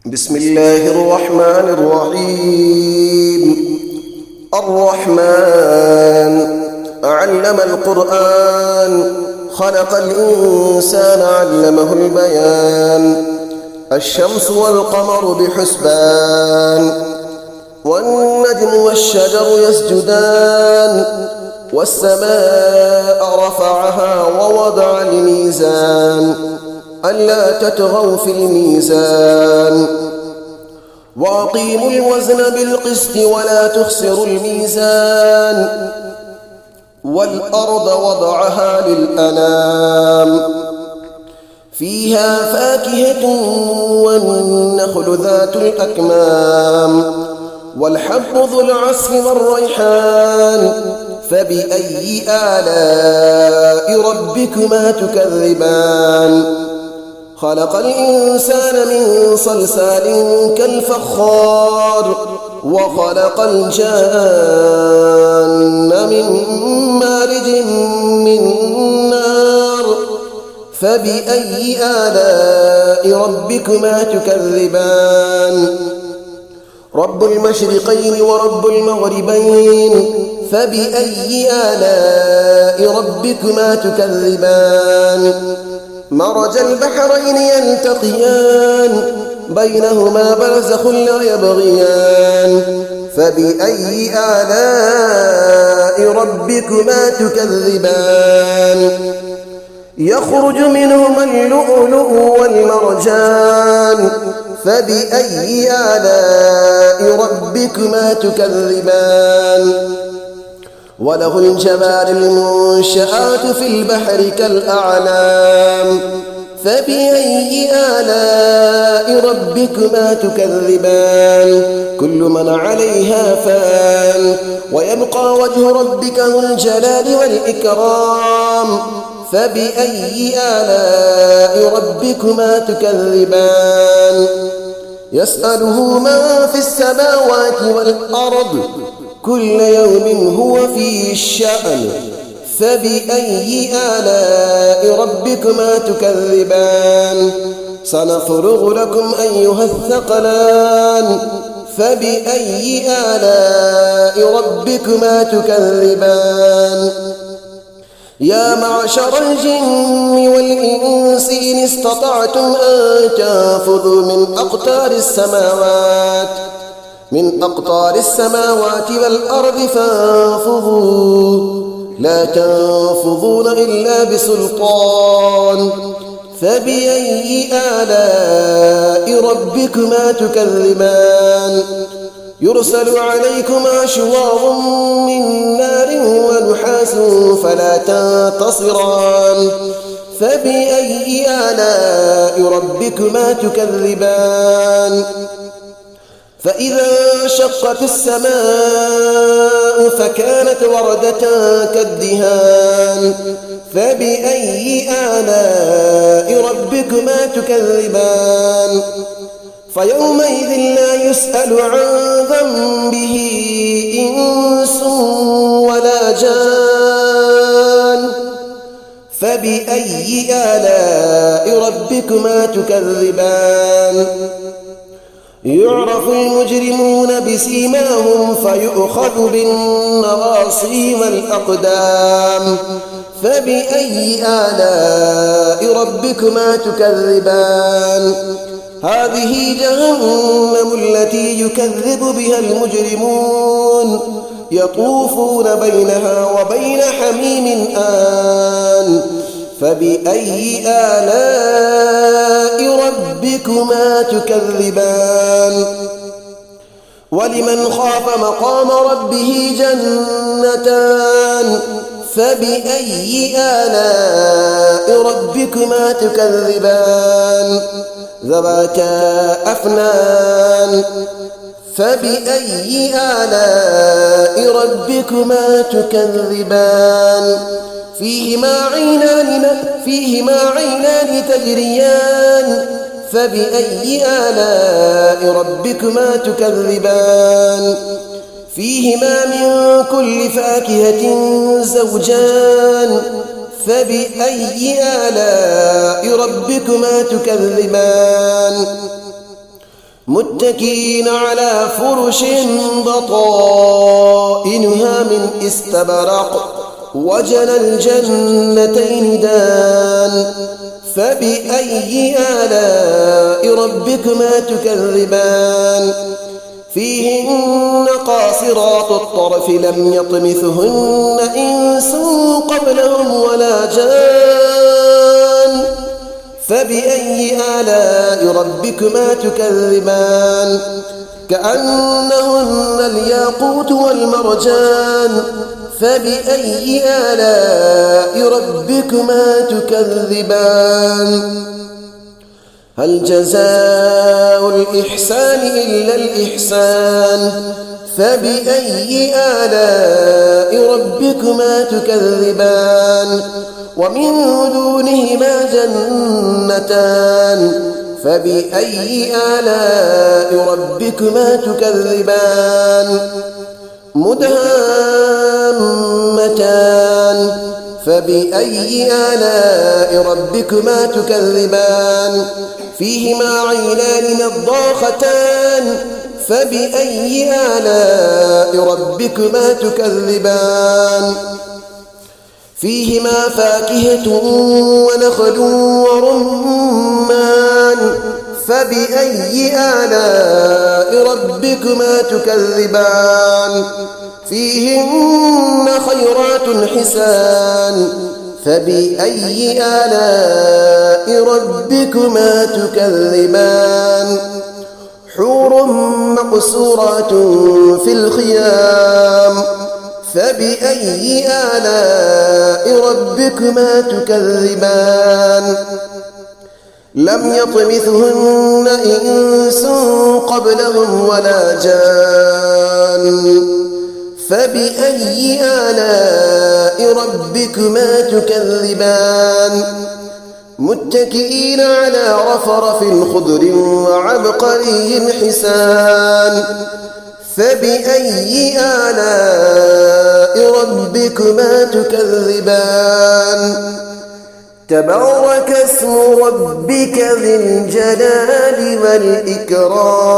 بسم الله الرحمن الرحيم. الرحمن علم القرآن، خلق الإنسان علمه البيان. الشمس والقمر بحسبان، والنجم والشجر يسجدان. والسماء رفعها ووضع الميزان، ألا تطغوا في الميزان. وأقيموا الوزن بالقسط ولا تخسروا الميزان. والأرض وضعها للأنام، فيها فاكهة والنخل ذات الأكمام. والحب ذو العصف والريحان، فبأي آلاء ربكما تكذبان. خلق الإنسان من صلصال كالفخار، وخلق الجان من مارج من نار. فبأي آلاء ربكما تكذبان. رب المشرقين ورب المغربين، فبأي آلاء ربكما تكذبان. مرج البحرين يلتقيان، بينهما برزخ لا يبغيان. فبأي آلاء ربكما تكذبان. يخرج منهما اللؤلؤ والمرجان، فبأي آلاء ربكما تكذبان. وله الجوار المنشآت في البحر كالأعلام، فبأي آلاء ربكما تكذبان. كل من عليها فان، ويبقى وجه ربك ذو الجلال والإكرام. فبأي آلاء ربكما تكذبان. يسأله من في السماوات والأرض، كل يوم هو في الشأن. فبأي آلاء ربكما تكذبان. سنفرغ لكم أيها الثقلان، فبأي آلاء ربكما تكذبان. يا معشر الجن والإنس إن استطعتم أن تنفذوا من أقطار السماوات والأرض فانفذوا، لا تنفذون إلا بسلطان. فبأي آلاء ربكما تكذبان. يرسل عليكما شواظ من نار ونحاس فلا تنتصران. فبأي آلاء ربكما تكذبان. فإذا انشقت السماء فكانت وردة كالدهان. فبأي آلاء ربكما تكذبان. فيومئذ لا يسأل عن ذنبه إنس ولا جان. فبأي آلاء ربكما تكذبان. يعرف المجرمون بسيماهم فيؤخذ بالنواصي والأقدام. فبأي آلاء ربكما تكذبان. هذه جهنم التي يكذب بها المجرمون، يطوفون بينها وبين حميم آن. فبأي آلاء ربكما تكذبان. ولمن خاف مقام ربه جنتان، فبأي آلاء ربكما تكذبان. ذواتا أفنان. فبأي آلاء ربكما تكذبان. فيهما عينان تجريان. فبأي آلاء ربكما تكذبان. فيهما من كل فاكهة زوجان. فبأي آلاء ربكما تكذبان متكئين على فرش بطائنها من استبرق وجنى الجنتين دان فبأي آلاء ربكما تكذبان فيهن قاصرات الطرف لم يطمثهن إنس قبلهم ولا جان فبأي آلاء ربكما تكذبان كأنهن الياقوت والمرجان فبأي آلاء ربكما تكذبان هل جزاء الإحسان إلا الإحسان فبأي آلاء ربكما تكذبان ومن دونهما جنتان فبأي آلاء ربكما تكذبان مدهامتان فبأي آلاء ربكما تكذبان فيهما عينان نضاختان فبأي آلاء ربكما تكذبان فيهما فاكهة ونخل ورمان فبأي آلاء ربكما تكذبان فيهن خيرات حسان فبأي آلاء ربكما تكذبان حور مقصورات في الخيام فبأي آلاء ربكما تكذبان لم يطمثهن إنس قبلهم ولا جان فبأي آلاء ربكما تكذبان متكئين على رفرف خضر وعبقري حسان فبأي آلاء ربكما تكذبان تبارك اسم ربك ذي الجلال والإكرام